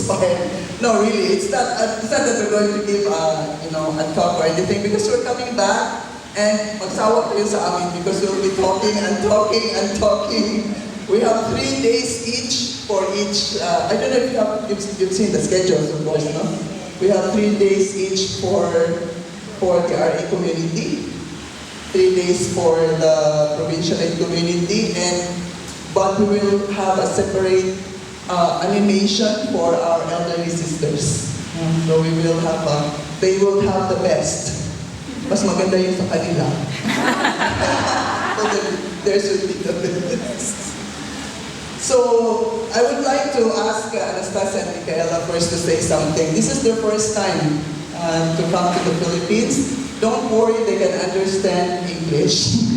inspire. No, really, it's not that we're going to give a talk or anything, because we're coming back and magsawa kayo sa amin because we'll be talking and talking and talking. We have 3 days each for each, I don't know if you've seen the schedules, of course, no? We have 3 days each for the RA community, 3 days for the provincial aid community, but we will have a separate animation for our elderly sisters. So they will have the best. Mas maganda yung sa kanila. So theirs will be the best. So I would like to ask Anastasia and Micaela first to say something. This is their first time to come to the Philippines. Don't worry, they can understand English.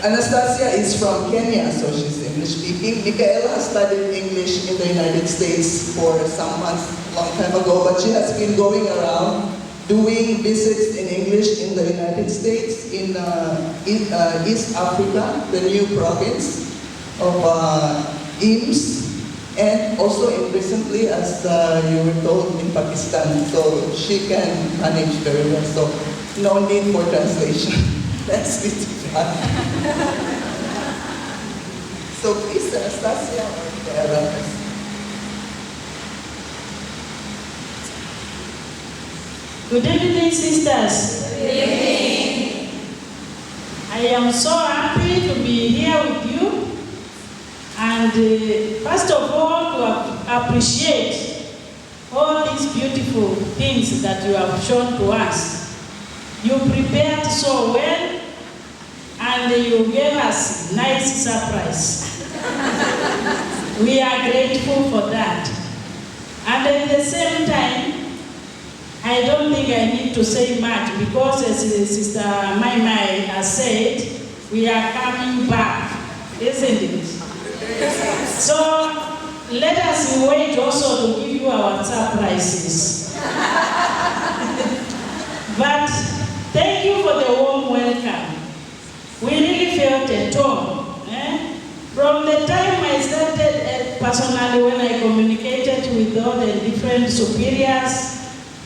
Anastasia is from Kenya, so she's English speaking. Micaela studied English in the United States for some months, long time ago, but she has been going around doing visits in English in the United States, in East Africa, the new province of IMS, and also recently, as you were told, in Pakistan. So she can manage very well. So no need for translation. Let's be together. So please, Anastasia or Micaela. Good evening, sisters. Good evening. I am so happy to be here with you. And first of all, to appreciate all these beautiful things that you have shown to us. You prepared so well, and you gave us nice surprise. We are grateful for that. And at the same time, I don't think I need to say much, because as Sister Mai has said, we are coming back, isn't it? So let us wait also to give you our surprises. But thank you for the warm welcome. We really felt at home. From the time I started personally, when I communicated with all the different superiors,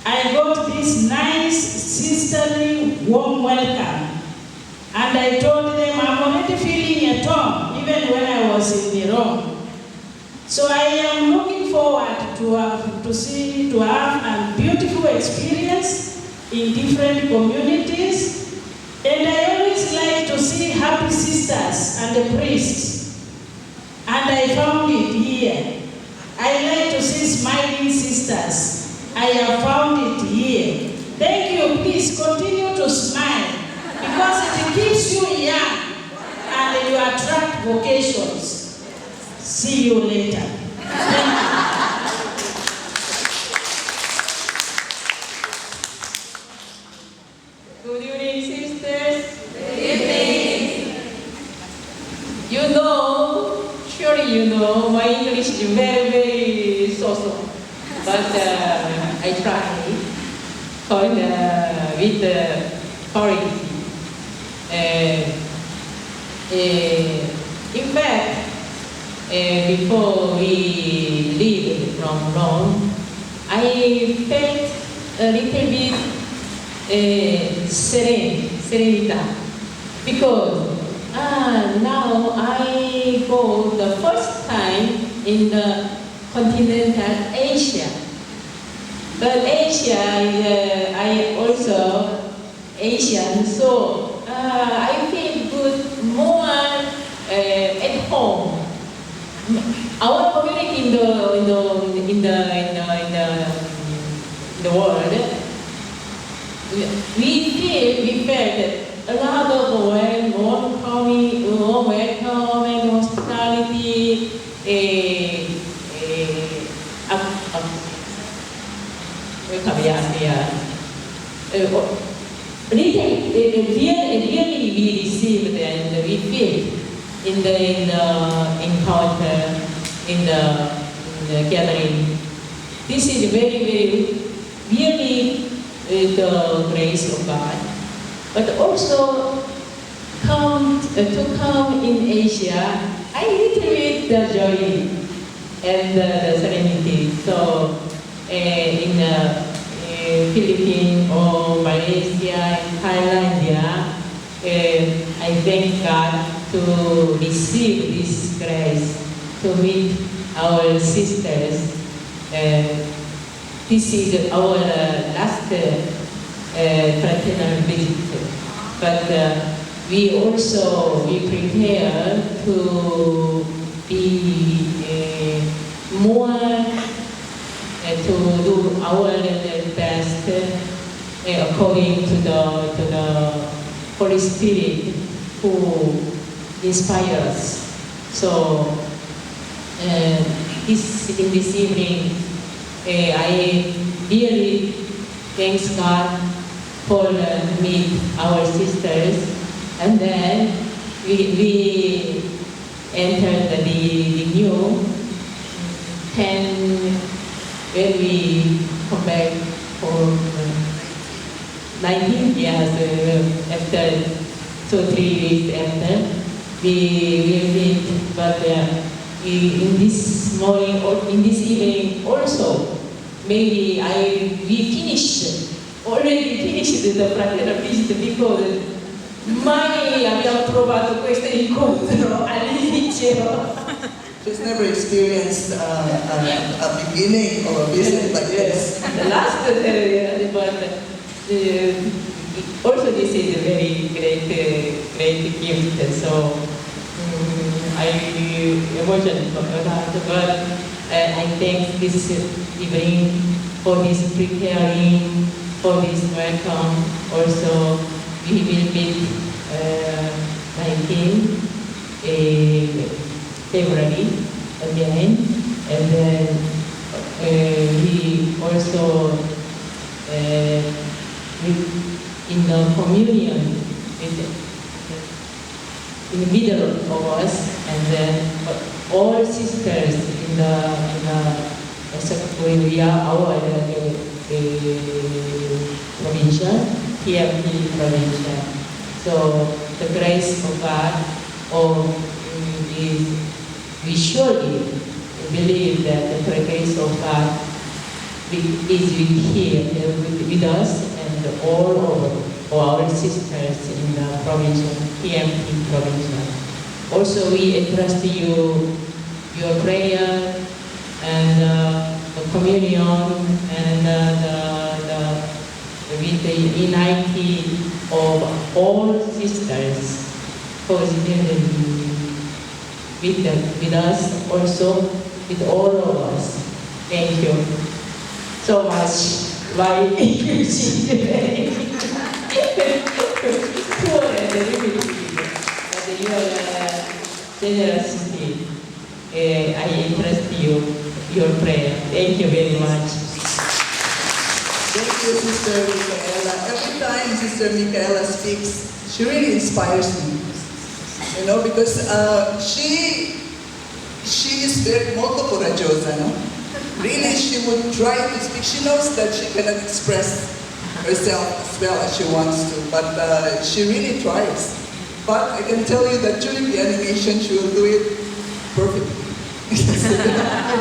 I got this nice sisterly warm welcome. And I told them I'm already feeling at home, even when I was in the Rome. So I am looking forward to have a beautiful experience in different communities. And I always like to see happy sisters and the priests. And I found it here. I like to see smiling sisters. I have found it here. Thank you. Please continue to smile, because it keeps you young and you attract vocations. See you later. Thank you. Good evening, sisters. Good evening. Surely you know, my English is very, very so-so. But I try with quality. In fact, before we leave from Rome, I felt a little bit serenity, because now I go the first time in the continental Asia. But Asia, I also Asian, so I feel good, more at home. Our community in the world, we felt that a lot of welcome and hospitality. Really we received and we feel in the encounter, in the gathering. This is very, very, really the grace of God. But also to come in Asia, I little bit the joy and the serenity. So in Philippines or Malaysia, in Thailand, yeah, I thank God to receive this grace to meet our sisters. This is our last fraternal visit, but we prepare to be more to do our best according to the Holy Spirit who inspires us. So in this evening, I really thank God for meet our sisters, and then we entered the new 10 when we come back for 19 years after 2-3 weeks after we will meet, but in this morning or in this evening also maybe already finished the fraternal visit because mai abbiamo trovato questo incontro all'inizio. She's never experienced a beginning of a visit like this. The last, but also this is a very great gift. So I emotional about that, but I thank this evening for this preparing, for this welcome. Also, we will meet 19 February again, and then we also in the communion in the middle of us, and then all sisters in the we are our provincial, TMP provincial. So the grace of God, we surely believe that the grace of God is with us and all of our sisters in the provincial, TMP provincial. Also, we entrust you your prayer and the communion and with the unity of all sisters with us, also with all of us. Thank you so much. Why you see today? Poor and limited, but your generosity, I entrust you your prayer. Thank you very much. Thank you, Sister Micaela. Every time Sister Micaela speaks, she really inspires me. You know, because she is very molto coraggiosa, no? Really, she would try to speak. She knows that she cannot express herself as well as she wants to, but she really tries. But I can tell you that during the animation, she will do it perfectly.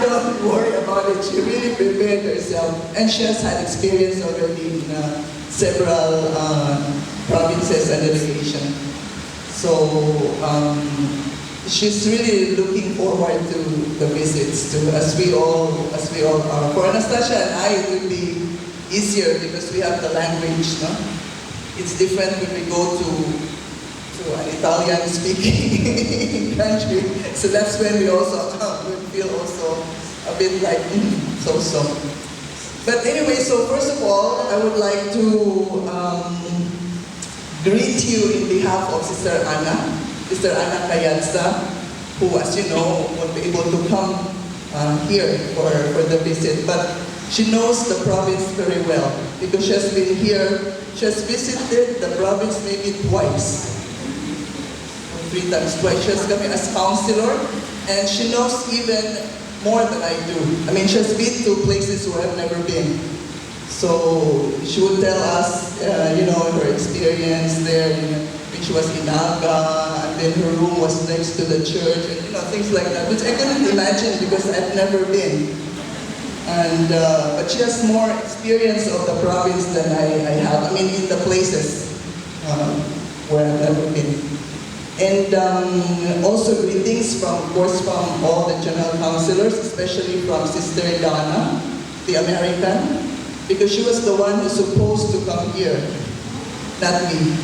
Don't worry about it. She really prepared herself, and she has had experience already in several provinces and delegation. So she's really looking forward to the visits too, as we all are. For Anastasia and I, it will be easier because we have the language. No, it's different when we go to an Italian-speaking country. So that's when we also will feel also a bit like so. But anyway, so first of all, I would like to greet you in behalf of Sister Anna Kayatsa, who, as you know, won't be able to come here for the visit. But she knows the province very well because she has been here. She has visited the province maybe twice. 3 times, twice. She has come in as counselor, and she knows even more than I do. I mean, she has been to places where I've never been. So she would tell us, her experience there. When she was in Naga, and then her room was next to the church, and things like that, which I couldn't imagine because I've never been. But she has more experience of the province than I have. I mean, in the places where I've never been. And also greetings from, of course, from all the general councilors, especially from Sister Donna, the American, because she was the one who's supposed to come here, not me.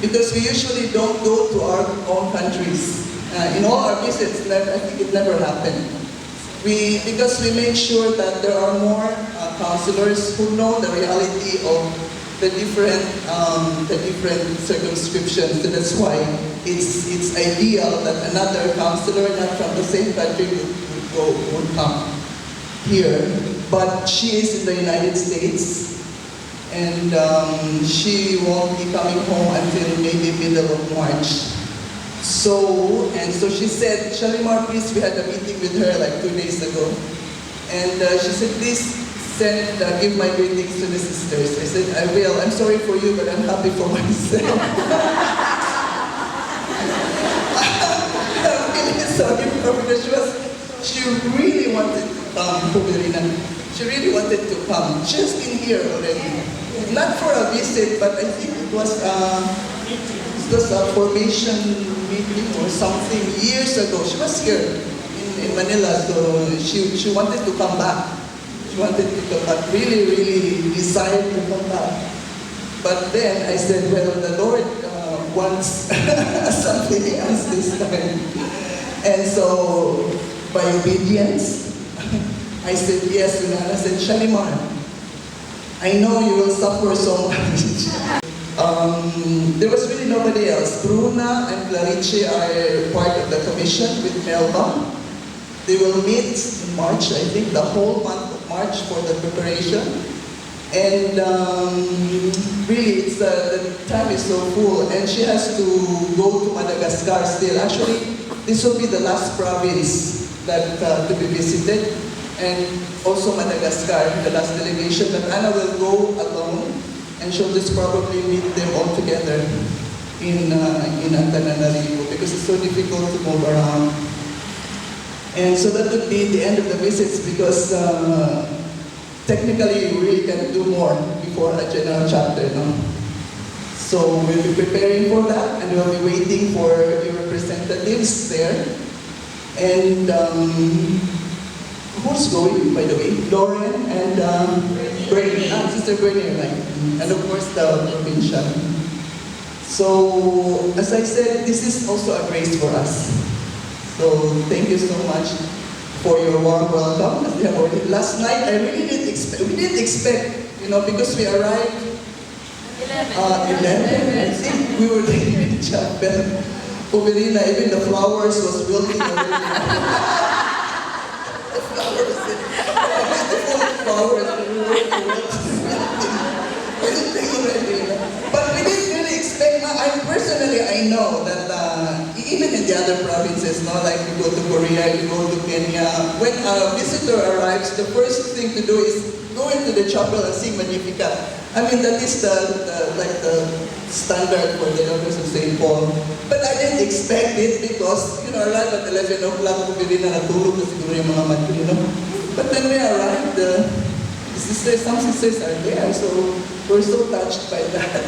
Because we usually don't go to our own countries. In all our visits, I think it never happened. Because we make sure that there are more councilors who know the reality of the different circumscriptions. So that's why it's ideal that another councilor not from the same country would come here. But she is in the United States, and she won't be coming home until maybe middle of March. So she said, Shalimar, please, we had a meeting with her like 2 days ago. And she said, please give my greetings to the sisters. I said, I will. I'm sorry for you, but I'm happy for myself. I'm really sorry for her because she really wanted to come, Poverina. She really wanted to come. She has been here already. Not for a visit, but I think it was a formation meeting or something years ago. She was here in Manila, so she wanted to come back. She wanted to come back, really desired to come back. But then I said, well, the Lord wants something else this time. And so, by obedience, I said yes, and I said, Shalimar, I know you will suffer so much. There was really nobody else. Bruna and Clarice are part of the commission with Melba. They will meet in March, I think, the whole month of March for the preparation. And really, the time is so full. And she has to go to Madagascar still. Actually, this will be the last province that to be visited. And also Madagascar, the last delegation. But Anna will go alone. And she'll just probably meet them all together in Antananarivo because it's so difficult to move around. And so that would be the end of the visits because technically you really can do more before a general chapter, no? So we'll be preparing for that and we'll be waiting for your representatives there. And who's going, by the way? Lauren and Bernie, Sister Bernie, right? And of course the provincial. So, as I said, this is also a grace for us. So, thank you so much for your warm welcome. As we have already, last night, I really didn't expect, we didn't expect, because we arrived 11. I think we were taking a chapel. Poverina, even the flowers was wilting already. The flowers, but we didn't really expect. I know that even in the other provinces, like you go to Korea, you go to Kenya, when a visitor arrives, the first thing to do is go into the chapel and sing Magnificat. I mean, that is the standard for the Daughters of St. Paul. But I didn't expect it because, arrived at 11 o'clock, hindi na natulog na siguro yung mga matrino. But when we arrived, some sisters are there, so we're so touched by that.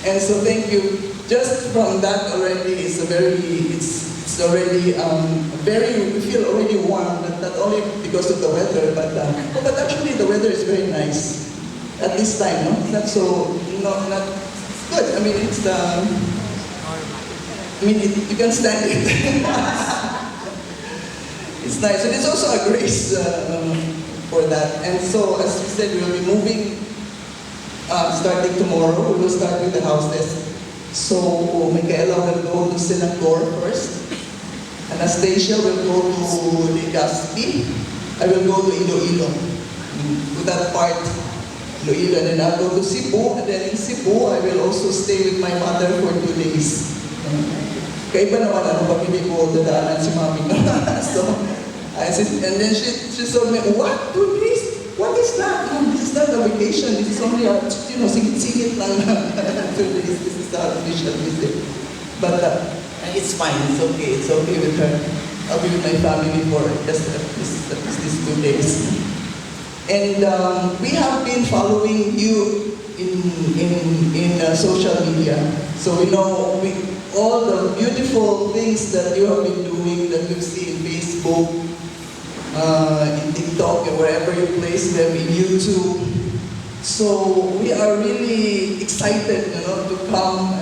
And so thank you. Just from that already, we feel already warm, not only because of the weather, but actually the weather is very nice at this time, no? Not so, not good. I mean, you can stand it. It's nice. And it's also a grace for that. And so, as we said, we'll be moving, starting tomorrow. We will start with the houses. So, Michaela will go to Sinagor first. Anastasia will go to Legazpi. I will go to Iloilo. To that part, Iloilo. And then I'll go to Cebu. And then in Cebu, I will also stay with my mother for 2 days. Kaiba naman pag hindi ko dadaanan si Mami. So, and then she told me, what? 2 days? What is that? No, this is not a vacation. This is only a, singit-singit lang 2 days. This is our official visit. But it's fine. It's okay. It's okay with her. I'll be with my family for just at least these 2 days. And we have been following you in social media. So we know all the beautiful things that you have been doing, that we've seen in Facebook, in TikTok, and wherever you place them, in YouTube. So we are really excited, to come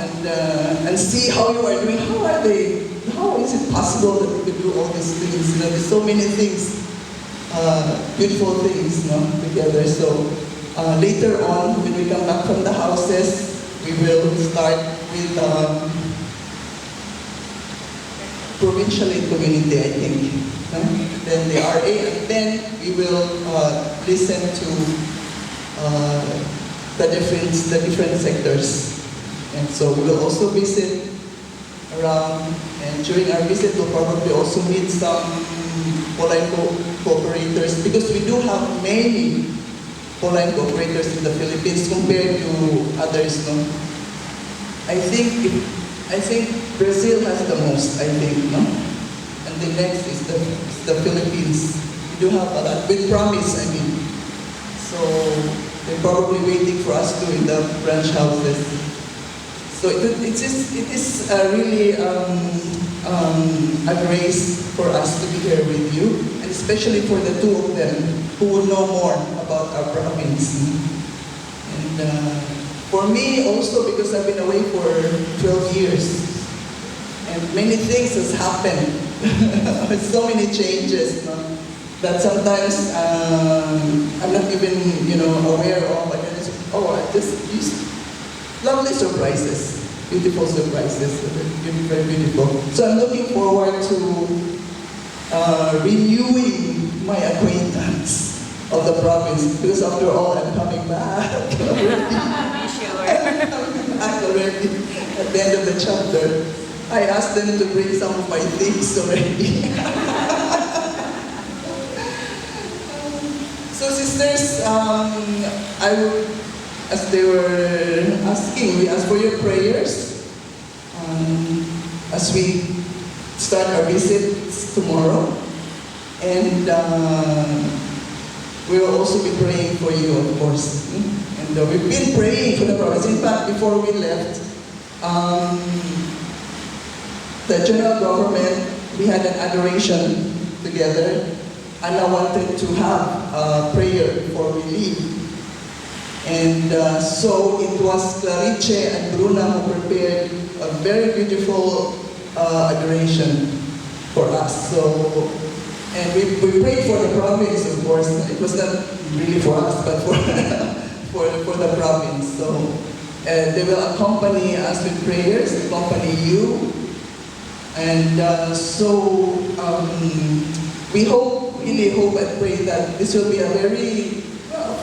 and see how you are doing. How are they? How is it possible that you can do all these things? There's so many things, beautiful things, together. So later on, when we come back from the houses, we will start with provincial and community, I think. Then the RA, and then we will listen to the different sectors. And so we will also visit around, and during our visit we'll probably also meet some Pauline cooperators, because we do have many Pauline cooperators in the Philippines compared to others. No? I think Brazil has the most, I think, no? And the next is the Philippines. We do have a lot, with promise, I mean. So they're probably waiting for us to in the branch houses. So it is really a grace for us to be here with you, and especially for the two of them who would know more about our province. And for me also, because I've been away for 12 years, and many things has happened, so many changes, that sometimes I'm not even aware of. Just lovely surprises, beautiful surprises, very beautiful. So I'm looking forward to renewing my acquaintance of the province, because after all, I'm coming back already. I'm coming back already at the end of the chapter. I asked them to bring some of my things already. So sisters, I would, as they were asking, we ask for your prayers as we start our visits tomorrow. And we will also be praying for you, of course. And we've been praying for the province. In fact, before we left, the general government, we had an adoration together. And I wanted to have a prayer before we leave. And so it was Clarice and Bruna who prepared a very beautiful adoration for us. So, and we prayed for the province, of course. It was not really for us, but for the province. So they will accompany us with prayers, accompany you. And we really hope and pray that this will be a very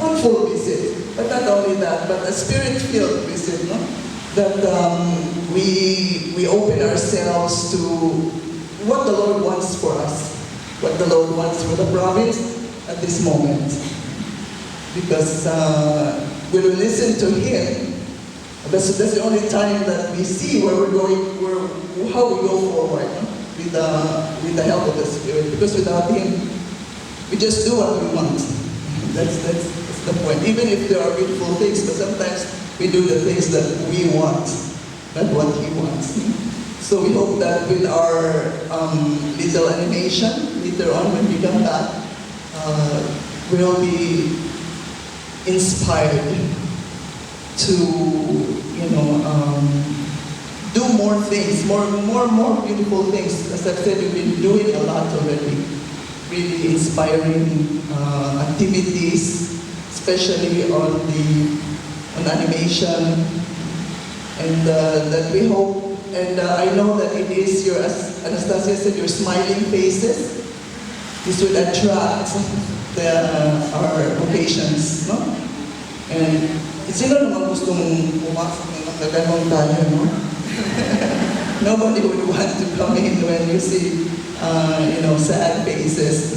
fruitful visit. But not only that, but a spirit-filled visit, no? That we open ourselves to what the Lord wants for us, what the Lord wants for the province at this moment. Because when we listen to Him, that's the only time that we see where we're going, how we go forward, no? with the help of the Spirit. Because without Him, we just do what we want. That's the point. Even if there are beautiful things, but sometimes we do the things that we want, not what He wants. So we hope that with our little animation later on when we come back, we'll be inspired to, do more things, more beautiful things. As I've said, we've been doing a lot already. Really inspiring activities, especially on animation, and that we hope, and I know that it is your, as Anastasia said, your smiling faces. This would attract our vocations, no? And sino naman gustong pumasok ng nagaganon tayo, no? Nobody would want to come in when you see, sad faces.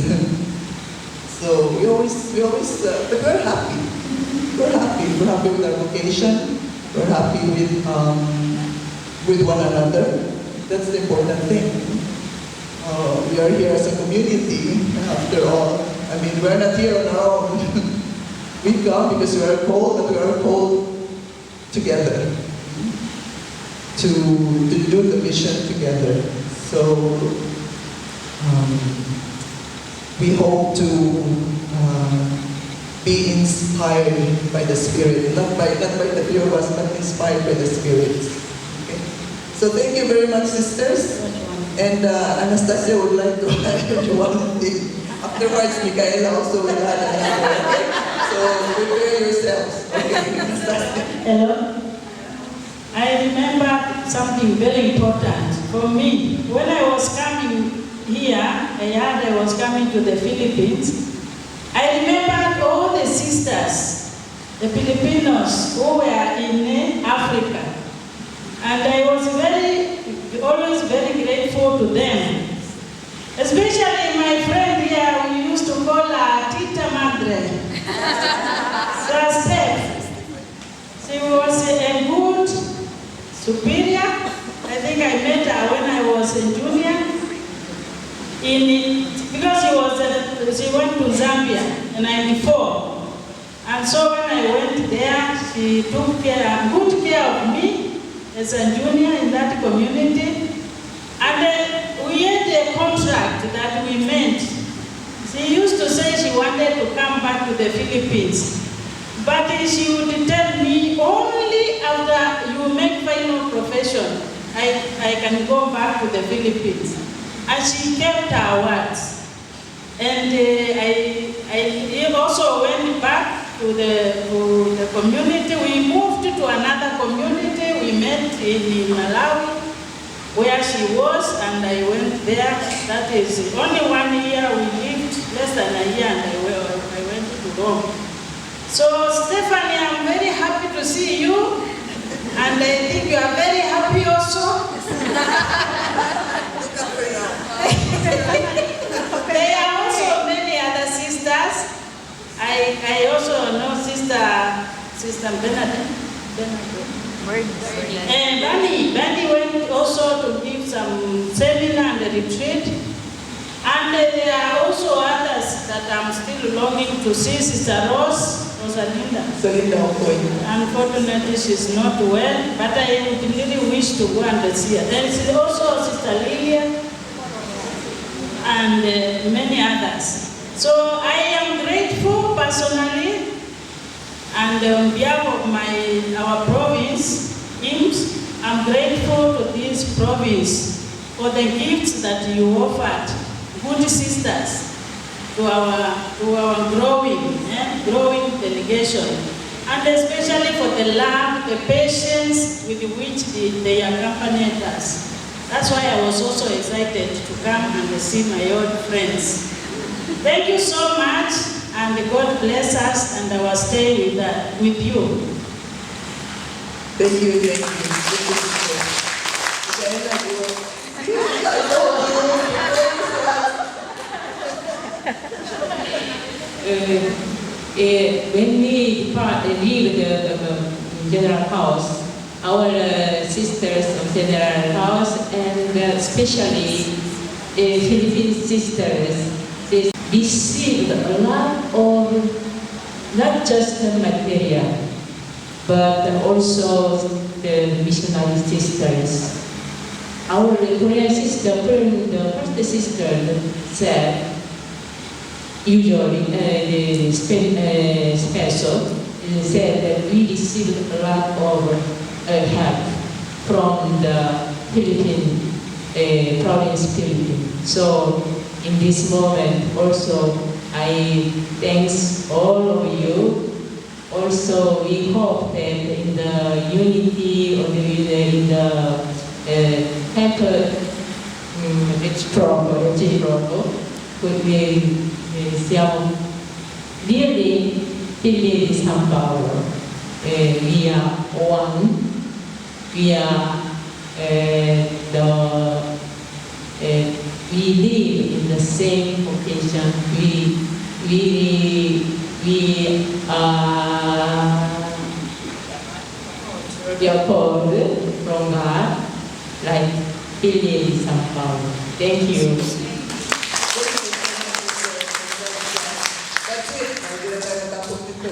So we always, but we're happy. We're happy. We're happy with our vocation. We're happy with one another. That's the important thing. We are here as a community, after all. I mean, we're not here on our own. We come because we are called, but we are called together to do the mission together. So we hope to be inspired by the Spirit, not by the few of us, but inspired by the Spirit. Okay. So thank you very much, sisters. And Anastasia would like to add one thing. Afterwards, Michaela also will add another. Okay? So prepare yourselves. Okay, Anastasia. Hello. I remember something very important for me. When I was coming here, I was coming to the Philippines. I remembered all the sisters, the Filipinos who were in Africa. And I was always very grateful to them. Especially my friend here, we used to call her Tita Madre. So Steph. She was a good superior. I think I met her when I was a junior. Because she went to Zambia in '94. And so when I went there, she took good care of me as a junior in that community. And we had a contract that we made. She used to say she wanted to come back to the Philippines. But she would tell me, only after you make final profession, I can go back to the Philippines. And she kept her words. And I also went back to the community. We moved to another community. We met in Malawi, where she was, and I went there. That is only 1 year. We lived less than a year, and I went to Rome. So, Stephanie, I'm very happy to see you, and I think you are very happy also. There are also many other sisters. I also know Sister Bernadette. And Bunny went also to give some seminar and retreat. And there are also others that I'm still longing to see. Sister Rosalinda. Unfortunately, she's not well, but I would really wish to go and see her. There is also Sister Lilia and many others. So I am grateful personally, and on behalf of our province, IMS, I'm grateful to this province for the gifts that you offered, good sisters, to our growing delegation, and especially for the love, the patience with which they accompanied us. That's why I was also excited to come and see my old friends. Thank you so much, and God bless us and our stay with you. Thank you. When we leave the General House, our sisters of General House, and especially Philippine sisters, they received a lot of not just the material, but also the missionary sisters. Our Korean sister, the first sister said, usually the special said that we received a lot of help from the Philippine province, Philippines. So in this moment, also I thanks all of you. Also, we hope that in the unity or in the temple, reciprocal, we siamo really figli di San Paolo. We are one. We are we live in the same occasion. We are called from God, like figli di San Paolo. Thank you. That's it. Hindi na tayo matapos nito.